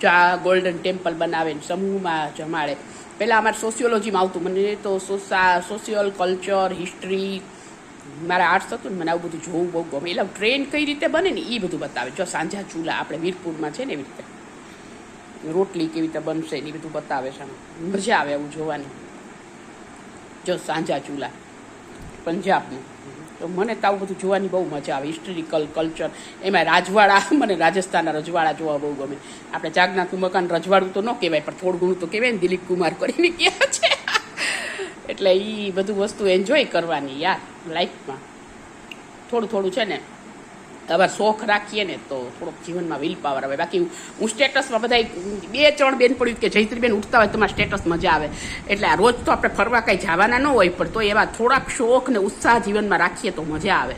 જો આ golden temple બનાવે ને સમૂહમાં જમાડે. પહેલાં અમારે સોશિયોલોજીમાં આવતું, મને તો સોશિયલ કલ્ચર હિસ્ટ્રી, મારે આર્ટ્સ હતું ને, મને આવું બધું જોવું બહુ ગમે. એટલે ટ્રેન કઈ રીતે બને ને એ બધું બતાવે. જો સાંજા ચૂલા આપણે વીરપુરમાં છે ને એવી રીતે રોટલી કેવી રીતે બનશે ને એ બધું બતાવે છે. મજા આવે એવું જોવાની. જો સાંજા ચૂલા પંજાબનું, તો મને તો આવું બધું જોવાની બહુ મજા આવે. હિસ્ટોરિકલ કલ્ચર, એમાં રાજવાડા, મને રાજસ્થાનના રજવાડા જોવા બહુ ગમે. આપણે જાગનાથનું મકાન રજવાડું તો ન કહેવાય, પણ થોડું ઘણું તો કહેવાય ને, દિલીપ કુમાર કરીને કહે છે. એટલે એ બધું વસ્તુ એન્જોય કરવાની યાર લાઈફમાં. થોડું થોડું છે ને, હવે શોખ રાખીએ ને તો થોડોક જીવનમાં વિલ પાવર આવે. બાકી હું સ્ટેટસમાં બધા 2-3 બેન પડ્યું કે જયશ્રીબેન ઉઠતા હોય તમારા સ્ટેટસ મજા આવે. એટલે આ રોજ તો આપણે ફરવા કાંઈ જવાના ન હોય, પણ તો એવા થોડાક શોખ ને ઉત્સાહ જીવનમાં રાખીએ તો મજા આવે.